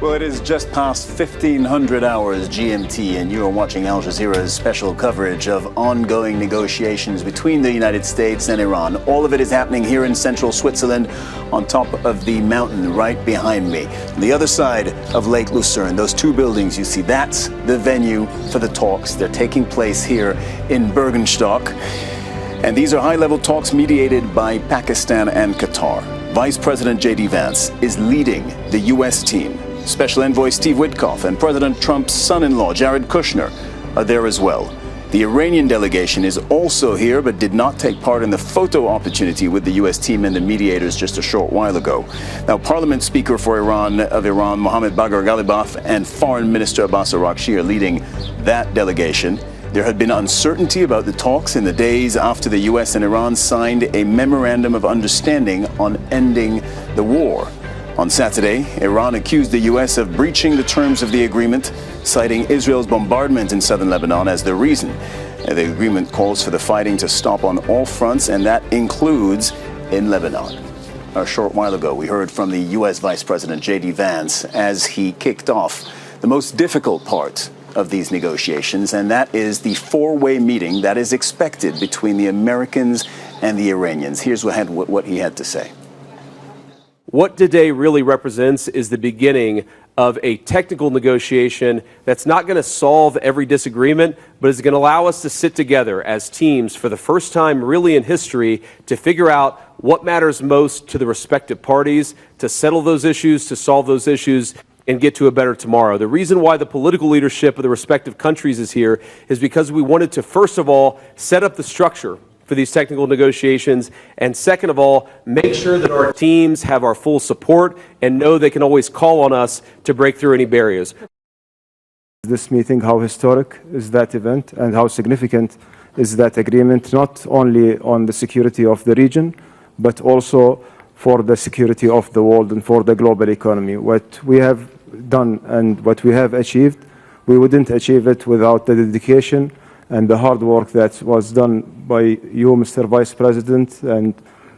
Well, it is just past 1500 hours GMT, and you are watching Al Jazeera's special coverage of ongoing negotiations between the United States and Iran. All of it is happening here in central Switzerland, on top of the mountain right behind me. On the other side of Lake Lucerne, those two buildings you see, that's the venue for the talks. They're taking place here in Burgenstock. And these are high-level talks mediated by Pakistan and Qatar. Vice President JD Vance is leading the U.S. team. Special Envoy Steve Witkoff and President Trump's son-in-law, Jared Kushner, are there as well. The Iranian delegation is also here, but did not take part in the photo opportunity with the U.S. team and the mediators just a short while ago. Now, Parliament Speaker for Iran, Mohammad Bagher, Ghalibaf, and Foreign Minister Abbas are leading that delegation. There had been uncertainty about the talks in the days after the U.S. and Iran signed a Memorandum of Understanding on ending the war. On Saturday, Iran accused the U.S. of breaching the terms of the agreement, citing Israel's bombardment in southern Lebanon as the reason. The agreement calls for the fighting to stop on all fronts, and that includes in Lebanon. A short while ago, we heard from the U.S. Vice President JD Vance as he kicked off the most difficult part of these negotiations, and that is the four-way meeting that is expected between the Americans and the Iranians. Here's what he had to say. What today really represents is the beginning of a technical negotiation that's not going to solve every disagreement, but is going to allow us to sit together as teams for the first time really in history to figure out what matters most to the respective parties, to settle those issues, to solve those issues, and get to a better tomorrow. The reason why the political leadership of the respective countries is here is because we wanted to, first of all, set up the structure for these technical negotiations, and second of all, make sure that our teams have our full support and know they can always call on us to break through any barriers. This meeting, how historic is that event and how significant is that agreement, not only on the security of the region, but also for the security of the world and for the global economy. What we have done and what we have achieved, we wouldn't achieve it without the dedication and the hard work that was done by you, Mr. Vice President, and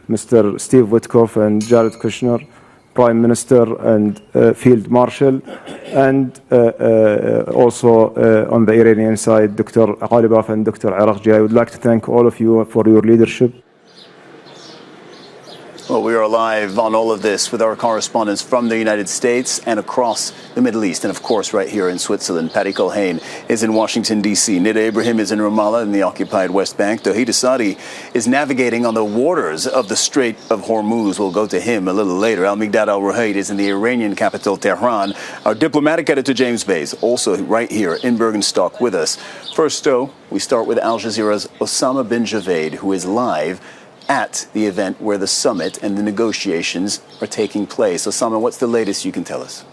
Mr. Steve Witkoff and Jared Kushner, Prime Minister and Field Marshal, and also on the Iranian side, Dr. Ghalibaf and Dr. Araghchi. I would like to thank all of you for your leadership. Well, we are live on all of this with our correspondents from the United States and across the Middle East, and of course right here in Switzerland. Patty Culhane is in Washington, D.C. Nida Ibrahim is in Ramallah in the occupied West Bank. Tawhid Asadi is navigating on the waters of the Strait of Hormuz. We'll go to him a little later. Al-Migdad Al-Ruhaid is in the Iranian capital, Tehran. Our diplomatic editor, James Bays, also right here in Burgenstock with us. First, though, we start with Al Jazeera's Osama bin Javed, who is live at the event where the summit and the negotiations are taking place. Osama, what's the latest you can tell us?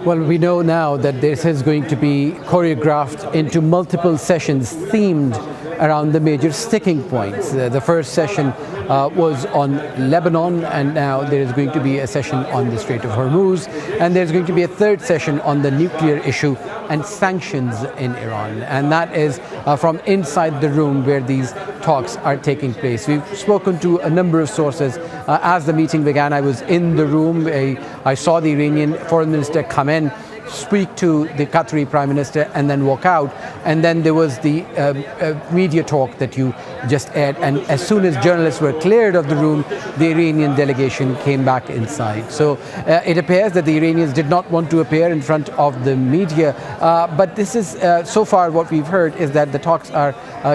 Well, we know now that this is going to be choreographed into multiple sessions themed around the major sticking points. The first session was on Lebanon, and now there is going to be a session on the Strait of Hormuz, and there's going to be a third session on the nuclear issue and sanctions in Iran. And that is from inside the room where these talks are taking place. We've spoken to a number of sources. As the meeting began, I was in the room. I saw the Iranian foreign minister come in, speak to the Qatari Prime Minister, and then walk out. And then there was the media talk that you just aired. And as soon as journalists were cleared of the room, the Iranian delegation came back inside. So it appears that the Iranians did not want to appear in front of the media. But this is, so far what we've heard is that the talks are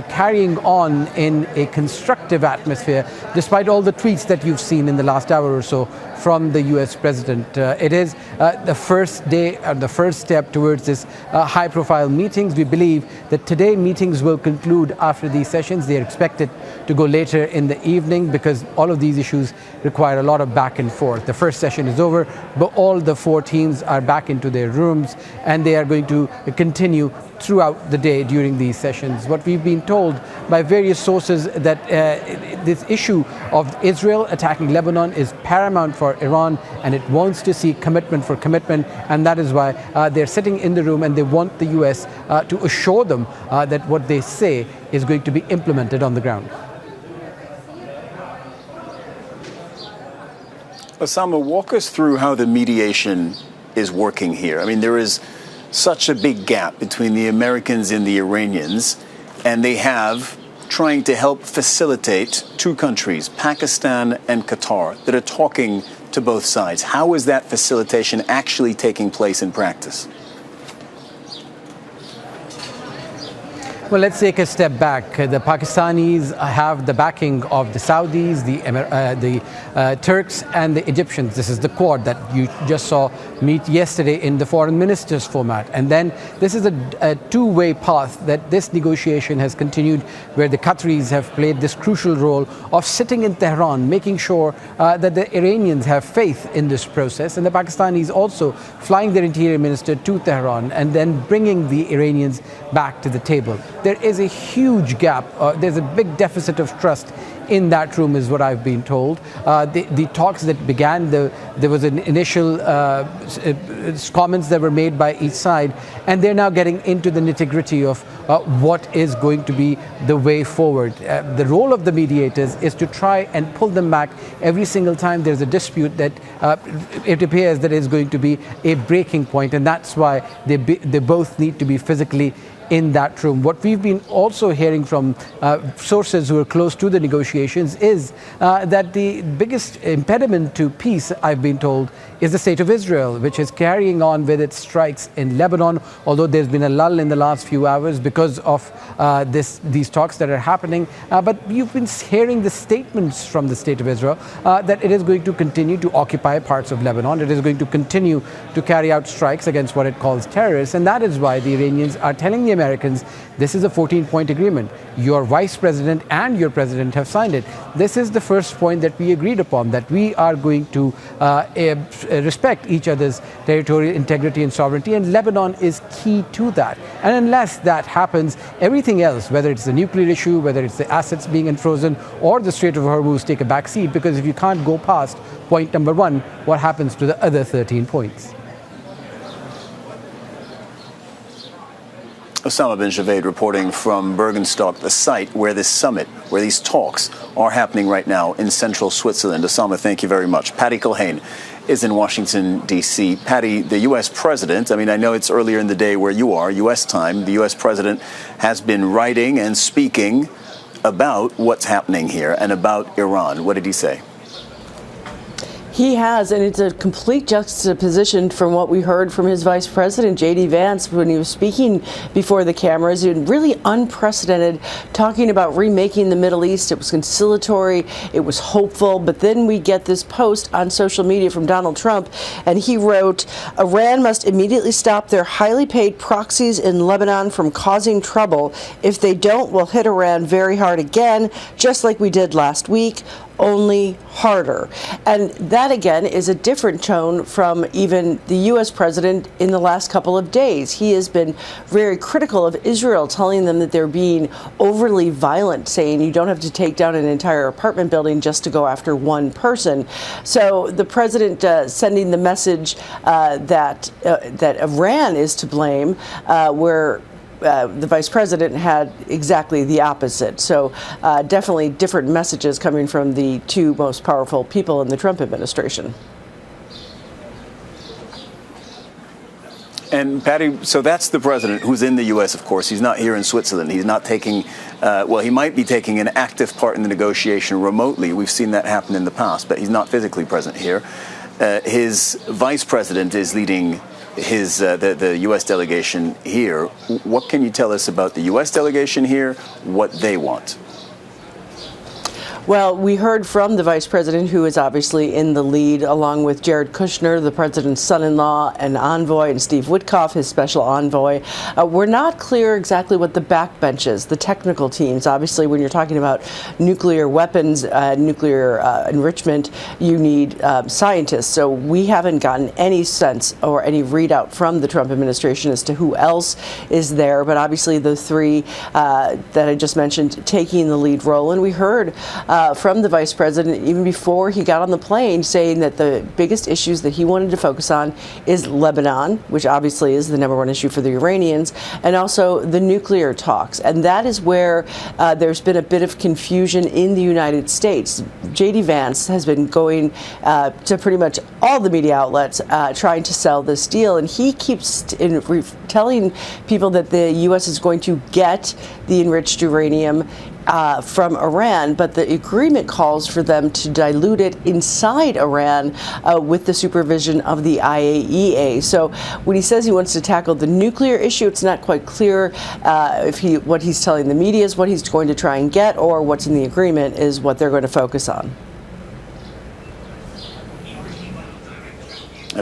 carrying on in a constructive atmosphere, despite all the tweets that you've seen in the last hour or so from the US President. It is the first day, the first step towards this high-profile meetings. We believe that today meetings will conclude after these sessions. They are expected to go later in the evening because all of these issues require a lot of back and forth. The first session is over, but all the four teams are back into their rooms, and they are going to continue throughout the day during these sessions. What we've been told by various sources that this issue of Israel attacking Lebanon is paramount for Iran, and it wants to see commitment for commitment, and that is why they're sitting in the room, and they want the US to assure them that what they say is going to be implemented on the ground. Osama, walk us through how the mediation is working here. I mean, there is such a big gap between the Americans and the Iranians, and they have trying to help facilitate two countries, Pakistan and Qatar, that are talking to both sides. How is that facilitation actually taking place in practice? Well, let's take a step back. The Pakistanis have the backing of the Saudis, the Turks, and the Egyptians. This is the Quad that you just saw meet yesterday in the foreign ministers format. And then this is a two-way path that this negotiation has continued, where the Qataris have played this crucial role of sitting in Tehran, making sure that the Iranians have faith in this process, and the Pakistanis also flying their interior minister to Tehran and then bringing the Iranians back to the table. There is a huge gap. There's a big deficit of trust in that room, is what I've been told. The talks that began, there was an initial comments that were made by each side, and they're now getting into the nitty-gritty of what is going to be the way forward. The role of the mediators is to try and pull them back every single time there's a dispute that it appears that is going to be a breaking point, and that's why they both need to be physically in that room. What we've been also hearing from sources who are close to the negotiations is that the biggest impediment to peace, I've been told, is the state of Israel, which is carrying on with its strikes in Lebanon, although there's been a lull in the last few hours because of these talks that are happening. But you've been hearing the statements from the state of Israel that it is going to continue to occupy parts of Lebanon. It is going to continue to carry out strikes against what it calls terrorists. And that is why the Iranians are telling the Americans, this is a 14-point agreement. Your vice president and your president have signed it. This is the first point that we agreed upon, that we are going to respect each other's territorial integrity and sovereignty, and Lebanon is key to that. And unless that happens, everything else, whether it's the nuclear issue, whether it's the assets being unfrozen, or the Strait of Hormuz, take a back seat, because if you can't go past point number one, what happens to the other 13 points? Osama bin Javed reporting from Burgenstock, the site where this summit, where these talks are happening right now in central Switzerland. Osama, thank you very much. Patty Culhane is in Washington, D.C. Patty, the U.S. president, I mean, I know it's earlier in the day where you are, U.S. time. The U.S. president has been writing and speaking about what's happening here and about Iran. What did he say? He has, and it's a complete juxtaposition from what we heard from his vice president, JD Vance, when he was speaking before the cameras. And really unprecedented, talking about remaking the Middle East. It was conciliatory, it was hopeful, but then we get this post on social media from Donald Trump, and he wrote, Iran must immediately stop their highly paid proxies in Lebanon from causing trouble. If they don't, we'll hit Iran very hard again, just like we did last week, only harder. And that, again, is a different tone from even the U.S. president in the last couple of days. He has been very critical of Israel, telling them that they're being overly violent, saying you don't have to take down an entire apartment building just to go after one person. So the president sending the message that Iran is to blame, where the vice president had exactly the opposite. So definitely different messages coming from the two most powerful people in the Trump administration. And Patty, so that's the president who's in the U.S., of course. He's not here in Switzerland. He's not taking, well, he might be taking an active part in the negotiation remotely. We've seen that happen in the past, but he's not physically present here. His vice president is leading the U.S. delegation here. What can you tell us about the U.S. delegation here, what they want? Well, we heard from the vice president, who is obviously in the lead, along with Jared Kushner, the president's son-in-law and envoy, and Steve Witkoff, his special envoy. We're not clear exactly what the backbenches, the technical teams. Obviously, when you're talking about nuclear weapons, nuclear enrichment, you need scientists. So we haven't gotten any sense or any readout from the Trump administration as to who else is there. But obviously, the three that I just mentioned taking the lead role. And we heard from the vice president even before he got on the plane, saying that the biggest issues that he wanted to focus on is Lebanon, which obviously is the #1 issue for the Iranians, and also the nuclear talks. And that is where there's been a bit of confusion in the United States. JD Vance has been going to pretty much all the media outlets trying to sell this deal, and he keeps telling people that the U.S. is going to get the enriched uranium from Iran, but the agreement calls for them to dilute it inside Iran with the supervision of the IAEA. So when he says he wants to tackle the nuclear issue, it's not quite clear if what he's telling the media is what he's going to try and get, or what's in the agreement is what they're going to focus on.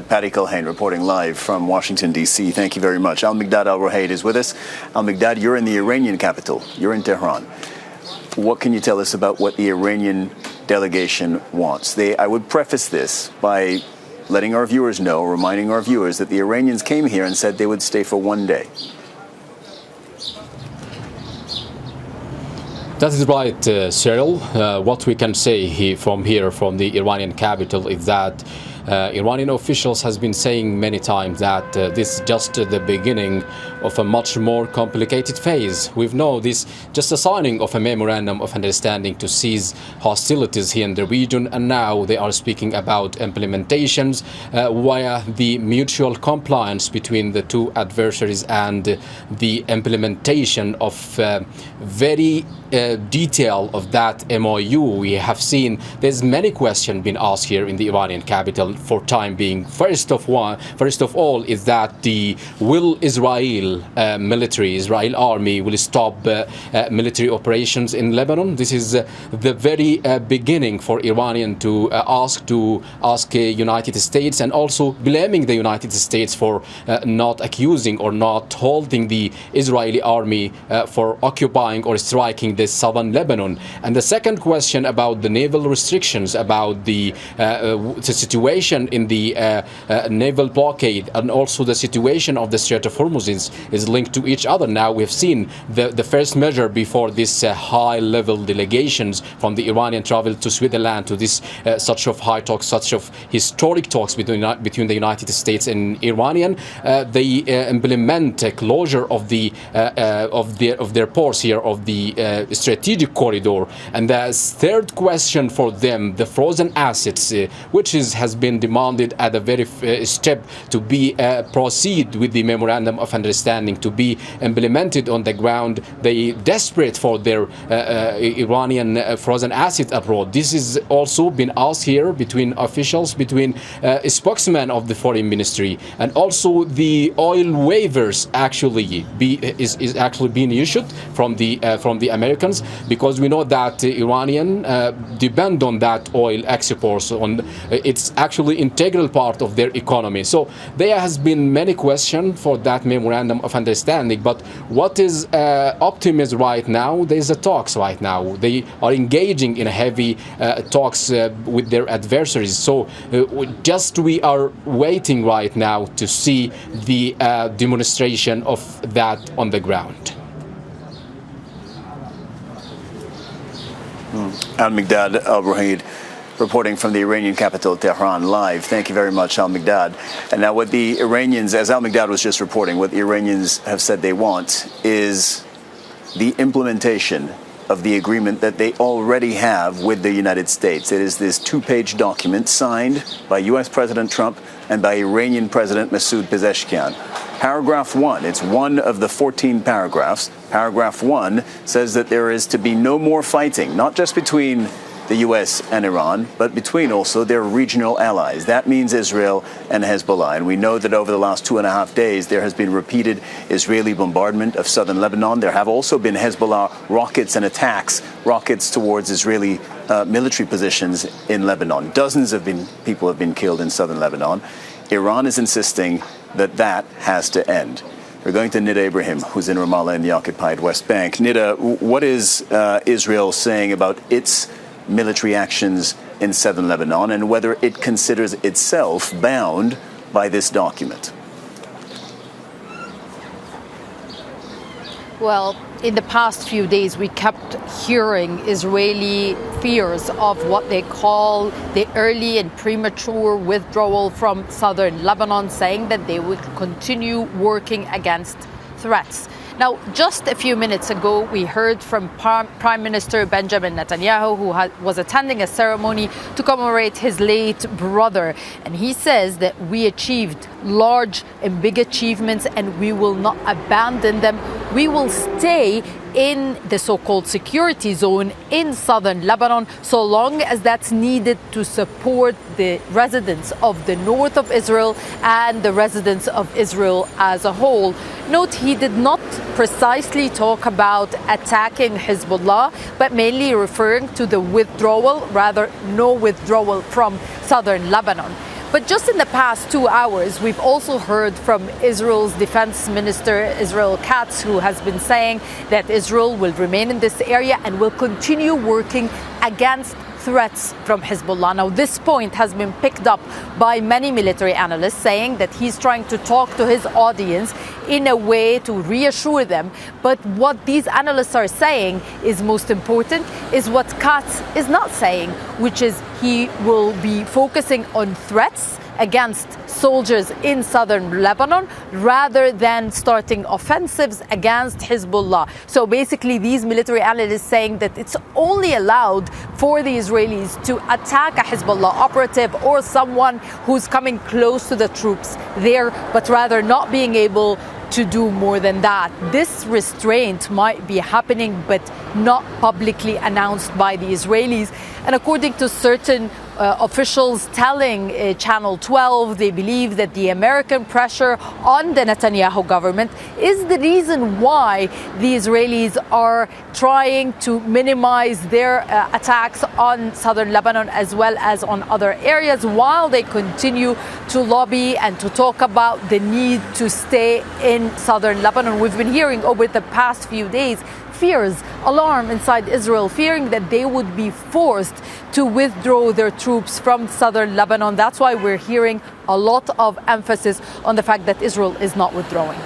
Patty Culhane reporting live from Washington, D.C. Thank you very much. Al-Miqdad Al-Ruhaid is with us. Al-Miqdad, you're in the Iranian capital. You're in Tehran. What can you tell us about what the Iranian delegation wants? I would preface this by letting our viewers know, reminding our viewers that the Iranians came here and said they would stay for one day. That is right, Cyril. What we can say from the Iranian capital is that Iranian officials has been saying many times that this is just the beginning of a much more complicated phase. We've known this just a signing of a memorandum of understanding to cease hostilities here in the region, and now they are speaking about implementations via the mutual compliance between the two adversaries and the implementation of very detail of that MOU. We have seen there's many questions being asked here in the Iranian capital for time being. First of all is that will Israel Israel army will stop military operations in Lebanon? This is the very beginning for Iranian to ask United States, and also blaming the United States for not accusing or not holding the Israeli army for occupying or striking the southern Lebanon. And the second question about the naval restrictions, about the situation in the naval blockade, and also the situation of the Strait of Hormuz is linked to each other. Now we've seen the first measure before this high-level delegations from the Iranian travel to Switzerland to this such of high talks, such of historic talks between the United States and Iranian. They implement a closure of their ports here, of the strategic corridor. And the third question for them, the frozen assets, which has been demanded at the very step to be proceed with the memorandum of understanding to be implemented on the ground. They desperate for their Iranian frozen assets abroad. This is also been asked here between officials, between a spokesman of the foreign ministry, and also the oil waivers is actually being issued from the Americans, because we know that Iranian depend on that oil exports. It's actually integral part of their economy. So there has been many questions for that memorandum of understanding. But what is optimism right now? There's a talks right now. They are engaging in heavy talks with their adversaries. So we are waiting right now to see the demonstration of that on the ground. Al-Miqdad Al-Ruhaid reporting from the Iranian capital, Tehran, live. Thank you very much, Al-Miqdad. And now what the Iranians, as Al-Miqdad was just reporting, what the Iranians have said they want is the implementation of the agreement that they already have with the United States. It is this two-page document signed by U.S. President Trump and by Iranian President Masoud Pezeshkian. Paragraph 1, it's one of the 14 paragraphs. Paragraph 1 says that there is to be no more fighting, not just between the U.S. and Iran, but between also their regional allies. That means Israel and Hezbollah. And we know that over the last 2.5 days, there has been repeated Israeli bombardment of southern Lebanon. There have also been Hezbollah rockets and attacks, rockets towards Israeli military positions in Lebanon. Dozens of people have been killed in southern Lebanon. Iran is insisting that has to end. We're going to Nida Ibrahim, who's in Ramallah in the occupied West Bank. Nida, what is Israel saying about its military actions in southern Lebanon, and whether it considers itself bound by this document? Well, in the past few days, we kept hearing Israeli fears of what they call the early and premature withdrawal from southern Lebanon, saying that they would continue working against threats. Now, just a few minutes ago, we heard from Prime Minister Benjamin Netanyahu, who was attending a ceremony to commemorate his late brother. And he says that we achieved large and big achievements and we will not abandon them. We will stay in the so-called security zone in southern Lebanon so long as that's needed to support the residents of the north of Israel and the residents of Israel as a whole. Note, he did not precisely talk about attacking Hezbollah, but mainly referring to the withdrawal, rather no withdrawal from southern Lebanon. But just in the past 2 hours, we've also heard from Israel's defense minister, Israel Katz, who has been saying that Israel will remain in this area and will continue working against threats from Hezbollah. Now, this point has been picked up by many military analysts, saying that he's trying to talk to his audience in a way to reassure them. But what these analysts are saying is most important is what Katz is not saying, which is he will be focusing on threats against soldiers in southern Lebanon rather than starting offensives against Hezbollah. So basically, these military analysts saying that it's only allowed for the Israelis to attack a Hezbollah operative or someone who's coming close to the troops there, but rather not being able to do more than that. This restraint might be happening, but not publicly announced by the Israelis. And according to certain officials telling Channel 12, they believe that the American pressure on the Netanyahu government is the reason why the Israelis are trying to minimize their attacks on southern Lebanon as well as on other areas, while they continue to lobby and to talk about the need to stay in southern Lebanon. We've been hearing over the past few days fears, alarm inside Israel, fearing that they would be forced to withdraw their troops from southern Lebanon. That's why we're hearing a lot of emphasis on the fact that Israel is not withdrawing.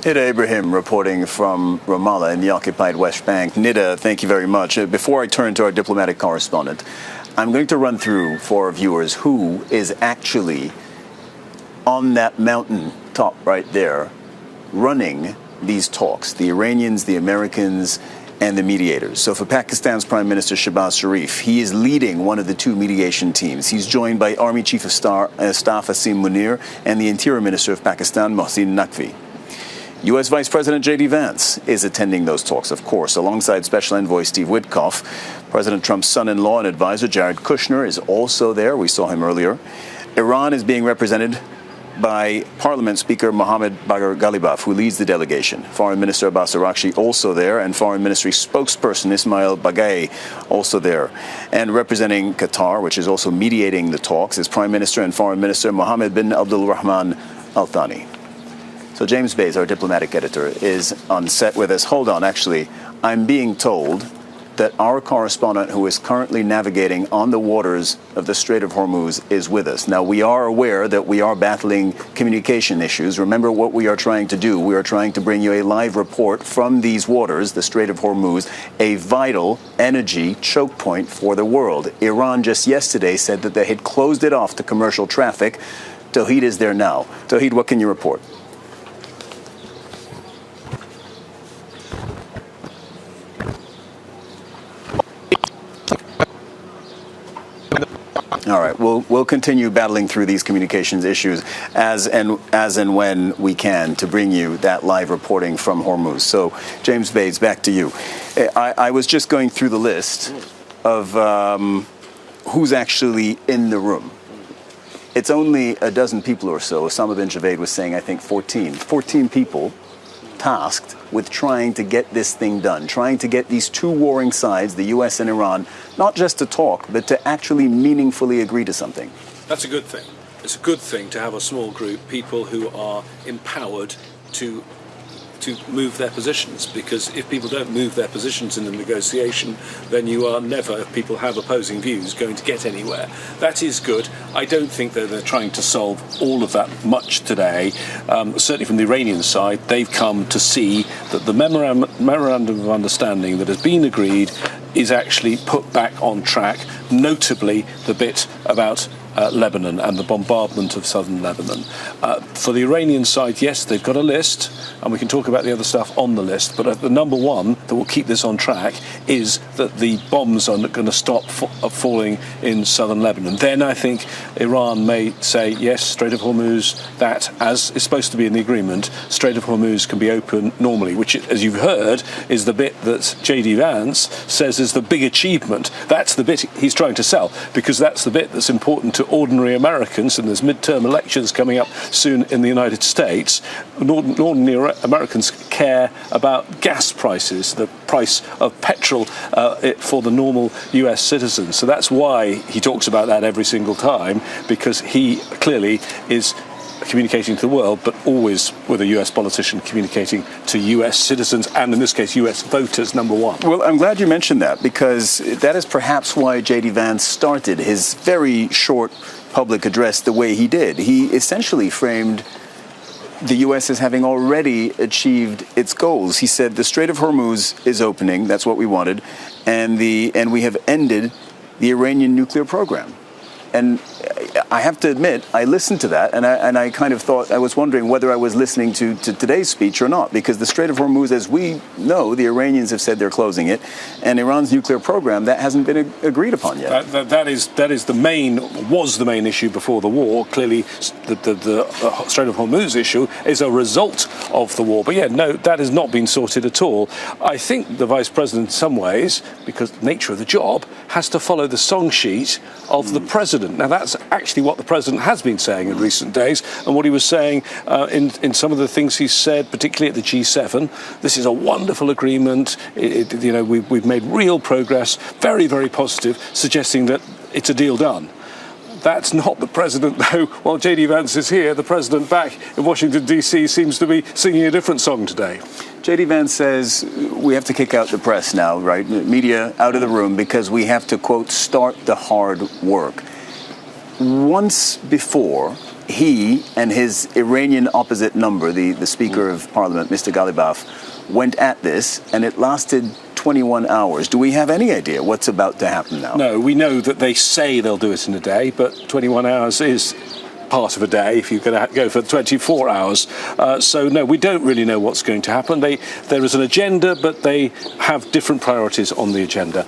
Nida Ibrahim reporting from Ramallah in the occupied West Bank. Nida, thank you very much. Before I turn to our diplomatic correspondent, I'm going to run through for our viewers who is actually on that mountain top right there running these talks, the Iranians, the Americans, and the mediators. So for Pakistan's Prime Minister Shehbaz Sharif, he is leading one of the two mediation teams. He's joined by Army Chief of Staff Asim Munir and the Interior Minister of Pakistan, Mohsin Naqvi. U.S. Vice President JD Vance is attending those talks, of course, alongside Special Envoy Steve Witkoff. President Trump's son-in-law and advisor, Jared Kushner, is also there. We saw him earlier. Iran is being represented by Parliament Speaker Mohammad Bagher Ghalibaf, who leads the delegation. Foreign Minister Abbas Araghchi also there, and Foreign Ministry spokesperson Ismail Bagher also there. And representing Qatar, which is also mediating the talks, is Prime Minister and Foreign Minister Mohammed bin Abdul Rahman Al Thani. So James Bays, our diplomatic editor, is on set with us. Hold on, actually, I'm being told that our correspondent who is currently navigating on the waters of the Strait of Hormuz is with us. Now, we are aware that we are battling communication issues. Remember what we are trying to do. We are trying to bring you a live report from these waters, the Strait of Hormuz, a vital energy choke point for the world. Iran just yesterday said that they had closed it off to commercial traffic. Tawhid is there now. Tawhid, what can you report? All right, we'll continue battling through these communications issues as and when we can to bring you that live reporting from Hormuz. So, James Bates, back to you. I was just going through the list of who's actually in the room. It's only a dozen people or so. Osama bin Javed was saying, I think 14 people tasked with trying to get this thing done, trying to get these two warring sides, the U.S. and Iran, not just to talk, but to actually meaningfully agree to something. That's a good thing. It's a good thing to have a small group, people who are empowered to to move their positions, because if people don't move their positions in the negotiation, then you are never, if people have opposing views, going to get anywhere. That is good. I don't think that they're trying to solve all of that much today. Certainly from the Iranian side, they've come to see that the memorandum of understanding that has been agreed is actually put back on track, notably the bit about Lebanon and the bombardment of southern Lebanon. For the Iranian side, yes, they've got a list, and we can talk about the other stuff on the list, but the number one that will keep this on track is that the bombs are going to stop falling in southern Lebanon. Then I think Iran may say, yes, Strait of Hormuz, that, as is supposed to be in the agreement, Strait of Hormuz can be open normally, which, as you've heard, is the bit that JD Vance says is the big achievement. That's the bit he's trying to sell, because that's the bit that's important to ordinary Americans, and there's midterm elections coming up soon in the United States. Ordinary Americans care about gas prices, the price of petrol for the normal US citizens. So that's why he talks about that every single time, because he clearly is communicating to the world, but always with a US politician communicating to US citizens, and in this case US voters, number one. Well, I'm glad you mentioned that, because that is perhaps why JD Vance started his very short public address the way he did. He essentially framed the US as having already achieved its goals. He said the Strait of Hormuz is opening, that's what we wanted, and we have ended the Iranian nuclear program. And I have to admit, I listened to that, and I kind of thought, I was wondering whether I was listening to today's speech or not, because the Strait of Hormuz, as we know, the Iranians have said they're closing it, and Iran's nuclear program, that hasn't been agreed upon yet. That is the main issue before the war. Clearly, the Strait of Hormuz issue is a result of the war. But yeah, no, that has not been sorted at all. I think the Vice President, in some ways, because the nature of the job, has to follow the song sheet of the President. Now, that's actually what the President has been saying in recent days, and what he was saying in some of the things he said, particularly at the G7. This is a wonderful agreement. We've made real progress, very, very positive, suggesting that it's a deal done. That's not the President, though. While JD Vance is here, the President back in Washington, D.C. seems to be singing a different song today. JD Vance says we have to kick out the press now, right? Media out of the room, because we have to, quote, start the hard work. Once before, he and his Iranian opposite number, the Speaker of Parliament, Mr. Ghalibaf, went at this, and it lasted 21 hours. Do we have any idea what's about to happen now? No, we know that they say they'll do it in a day, but 21 hours is part of a day if you're going to go for 24 hours. So no, we don't really know what's going to happen. There is an agenda, but they have different priorities on the agenda.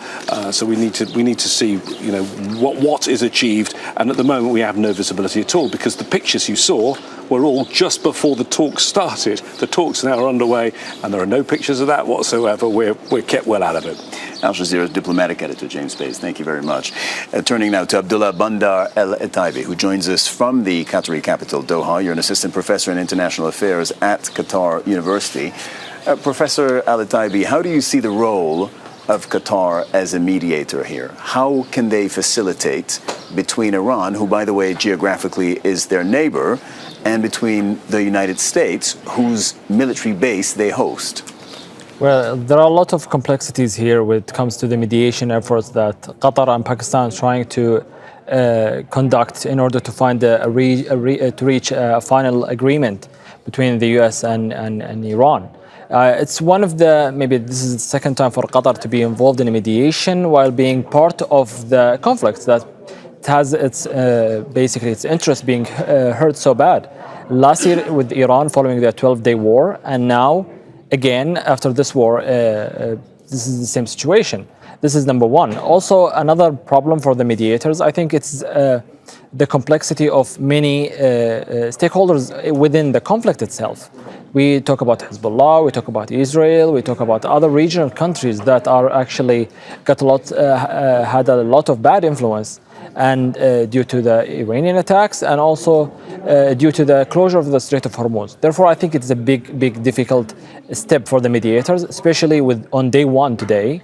So we need to see, what is achieved. And at the moment, we have no visibility at all, because the pictures you saw were all just before the talks started. The talks now are underway, and there are no pictures of that whatsoever. We're kept well out of it. Al Jazeera's diplomatic editor, James Bays, thank you very much. Turning now to Abdullah Bandar El-Etaibi, who joins us from the Qatari capital, Doha. You're an assistant professor in international affairs at Qatar University. Professor El-Etaibi, how do you see the role of Qatar as a mediator here? How can they facilitate between Iran, who, by the way, geographically is their neighbor, and between the United States, whose military base they host? Well, there are a lot of complexities here when it comes to the mediation efforts that Qatar and Pakistan are trying to conduct in order to find to reach a final agreement between the U.S. and Iran. It's one of the, maybe this is the second time for Qatar to be involved in a mediation while being part of the conflict that has its basically its interest being hurt so bad. Last year with Iran following the 12-day war, and now again after this war, this is the same situation. This is number one. Also, another problem for the mediators, I think it's the complexity of many stakeholders within the conflict itself. We talk about Hezbollah, we talk about Israel, we talk about other regional countries that are actually had a lot of bad influence, and due to the Iranian attacks, and also due to the closure of the Strait of Hormuz. Therefore, I think it's a big, difficult step for the mediators, especially on day one today,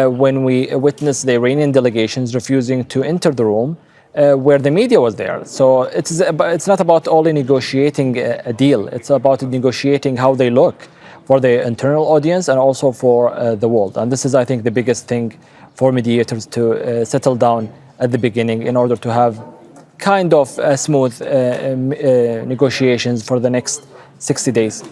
when we witnessed the Iranian delegations refusing to enter the room where the media was there. So it's not about only negotiating a deal, it's about negotiating how they look. for the internal audience and also for the world. And this is, I think, the biggest thing for mediators to settle down at the beginning in order to have kind of smooth negotiations for the next 60 days.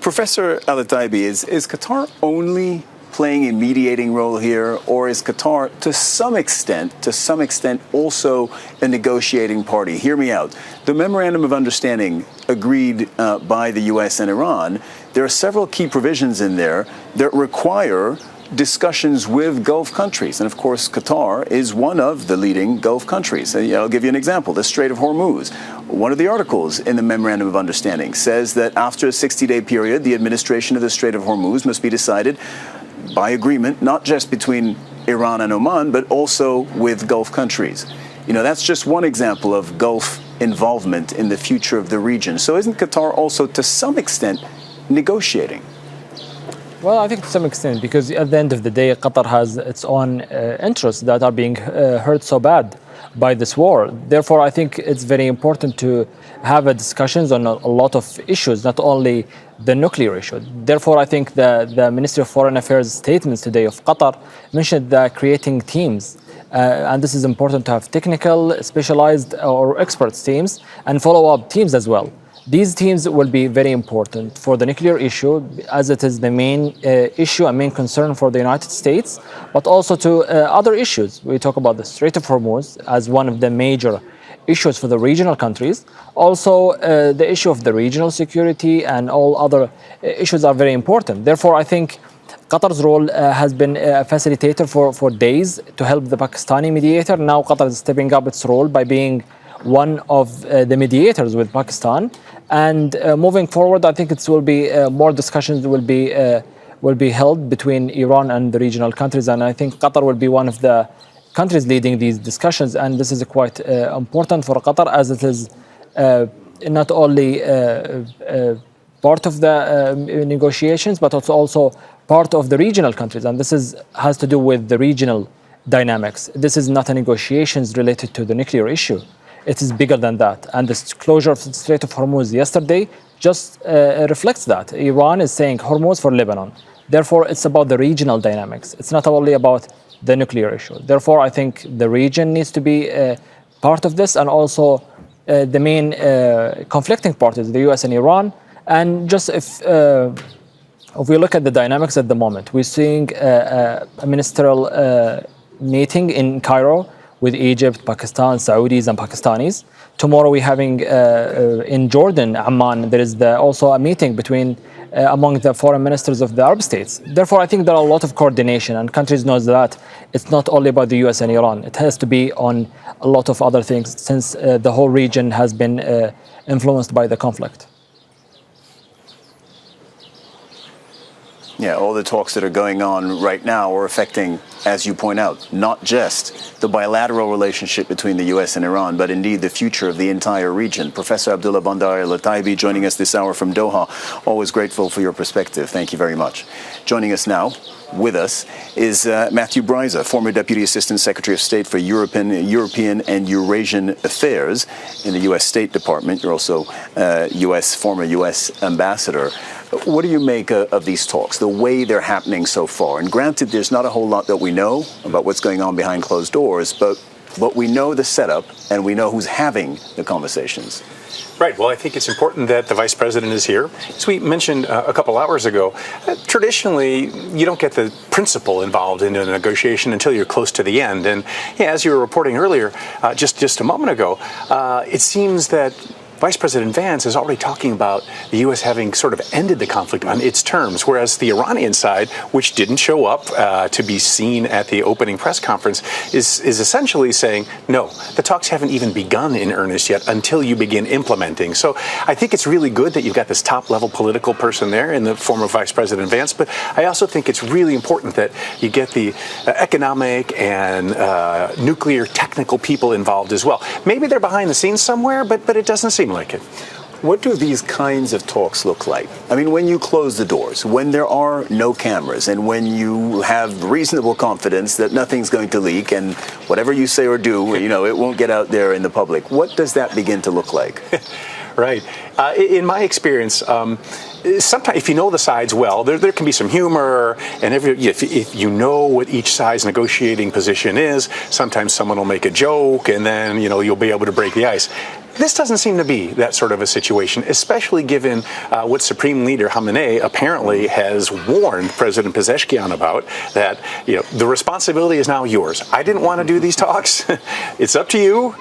Professor Al-Taibi, is Qatar only playing a mediating role here, or is Qatar to some extent also a negotiating party? Hear me out. The Memorandum of Understanding agreed by the U.S. and Iran, there are several key provisions in there that require discussions with Gulf countries. And of course, Qatar is one of the leading Gulf countries. I'll give you an example, the Strait of Hormuz. One of the articles in the Memorandum of Understanding says that after a 60-day period, the administration of the Strait of Hormuz must be decided by agreement, not just between Iran and Oman, but also with Gulf countries. That's just one example of Gulf involvement in the future of the region. So isn't Qatar also to some extent negotiating? Well, I think to some extent, because at the end of the day, Qatar has its own interests that are being hurt so bad by this war. Therefore, I think it's very important to have discussions on a lot of issues, not only the nuclear issue. Therefore, I think the Ministry of Foreign Affairs statements today of Qatar mentioned that creating teams. And this is important to have technical, specialized or experts teams and follow-up teams as well. These teams will be very important for the nuclear issue, as it is the main issue and main concern for the United States, but also to other issues. We talk about the Strait of Hormuz as one of the major issues for the regional countries. Also, the issue of the regional security and all other issues are very important. Therefore, I think Qatar's role has been a facilitator for days to help the Pakistani mediator. Now Qatar is stepping up its role by being one of the mediators with Pakistan. And moving forward, I think it will be more discussions will be held between Iran and the regional countries. And I think Qatar will be one of the countries leading these discussions. And this is quite important for Qatar, as it is not only part of the negotiations, but it's also part of the regional countries. And this has to do with the regional dynamics. This is not a negotiations related to the nuclear issue. It is bigger than that. And the closure of the Strait of Hormuz yesterday just reflects that. Iran is saying Hormuz for Lebanon. Therefore, it's about the regional dynamics. It's not only about the nuclear issue. Therefore, I think the region needs to be part of this, and also the main conflicting parties, the US and Iran. And just if we look at the dynamics at the moment, we're seeing a ministerial meeting in Cairo with Egypt, Pakistan, Saudis, and Pakistanis. Tomorrow we're having in Jordan, Amman, there is also a meeting between among the foreign ministers of the Arab states. Therefore, I think there are a lot of coordination, and countries know that it's not only about the US and Iran. It has to be on a lot of other things, since the whole region has been influenced by the conflict. Yeah, all the talks that are going on right now are affecting, as you point out, not just the bilateral relationship between the U.S. and Iran, but indeed the future of the entire region. Professor Abdullah Bandar Al-Taibi joining us this hour from Doha. Always grateful for your perspective. Thank you very much. Joining us now, with us, is Matthew Bryza, former Deputy Assistant Secretary of State for European and Eurasian Affairs in the U.S. State Department. You're also former U.S. Ambassador. What do you make of these talks, the way they're happening so far? And granted, there's not a whole lot that we know about what's going on behind closed doors, but we know the setup and we know who's having the conversations. Right. Well, I think it's important that the vice president is here. As we mentioned a couple hours ago, traditionally, you don't get the principal involved in a negotiation until you're close to the end. And as you were reporting earlier, just a moment ago, it seems that Vice President Vance is already talking about the U.S. having sort of ended the conflict on its terms, whereas the Iranian side, which didn't show up to be seen at the opening press conference, is essentially saying, no, the talks haven't even begun in earnest yet until you begin implementing. So I think it's really good that you've got this top-level political person there in the form of Vice President Vance, but I also think it's really important that you get the economic and nuclear technical people involved as well. Maybe they're behind the scenes somewhere, but it doesn't seem like it. What do these kinds of talks look like? I mean, when you close the doors, when there are no cameras, and when you have reasonable confidence that nothing's going to leak, and whatever you say or do, it won't get out there in the public. What does that begin to look like? Right. In my experience, sometimes if you know the sides well, there can be some humor, and if you know what each side's negotiating position is, sometimes someone will make a joke, and then you'll be able to break the ice. This doesn't seem to be that sort of a situation, especially given what Supreme Leader Khamenei apparently has warned President Pezeshkian about, that the responsibility is now yours. I didn't want to do these talks. It's up to you.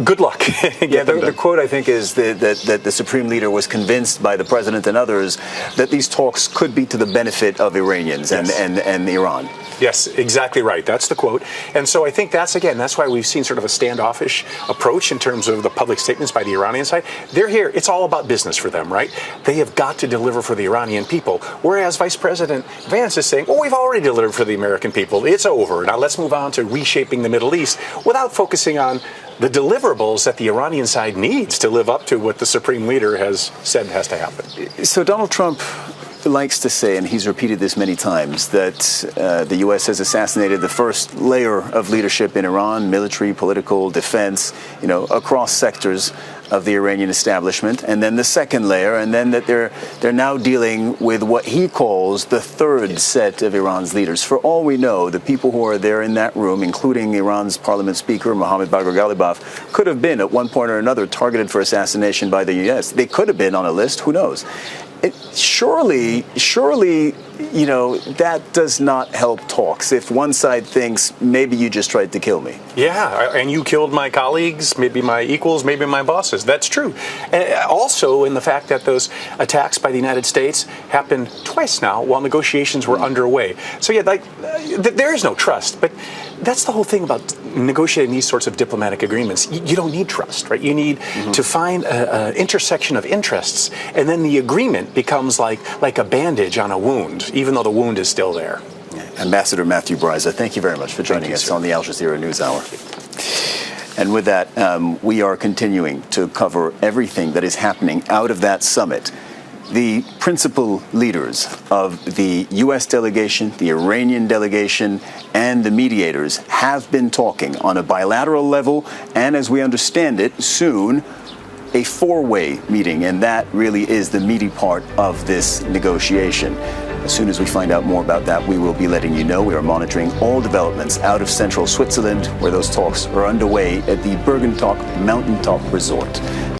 Good luck. The quote, I think, is that the Supreme Leader was convinced by the President and others that these talks could be to the benefit of Iranians and Iran. Yes, exactly right. That's the quote. And so I think that's why we've seen sort of a standoffish approach in terms of the public statements by the Iranian side. They're here. It's all about business for them, right? They have got to deliver for the Iranian people. Whereas Vice President Vance is saying, well, we've already delivered for the American people. It's over. Now let's move on to reshaping the Middle East without focusing on the deliverables that the Iranian side needs to live up to what the Supreme Leader has said has to happen. So Donald Trump likes to say, and he's repeated this many times, that the U.S. has assassinated the first layer of leadership in Iran, military, political, defense, across sectors of the Iranian establishment, and then the second layer, and then that they're now dealing with what he calls the third set of Iran's leaders. For all we know, the people who are there in that room, including Iran's parliament speaker, Mohammad Bagher Ghalibaf, could have been at one point or another targeted for assassination by the U.S. They could have been on a list, who knows? Surely, that does not help talks if one side thinks maybe you just tried to kill me. Yeah, and you killed my colleagues, maybe my equals, maybe my bosses. That's true. Also, in the fact that those attacks by the United States happened twice now while negotiations were underway. So there is no trust. But that's the whole thing about negotiating these sorts of diplomatic agreements. You don't need trust, right? You need to find an intersection of interests, and then the agreement becomes like a bandage on a wound, even though the wound is still there. Ambassador Matthew Bryza, thank you very much for joining us on the Al Jazeera News Hour. And with that, we are continuing to cover everything that is happening out of that summit. The principal leaders of the U.S. delegation, the Iranian delegation, and the mediators have been talking on a bilateral level, and as we understand it, soon a four-way meeting, and that really is the meaty part of this negotiation. As soon as we find out more about that, we will be letting you know. We are monitoring all developments out of central Switzerland, where those talks are underway at the Burgenstock mountaintop resort.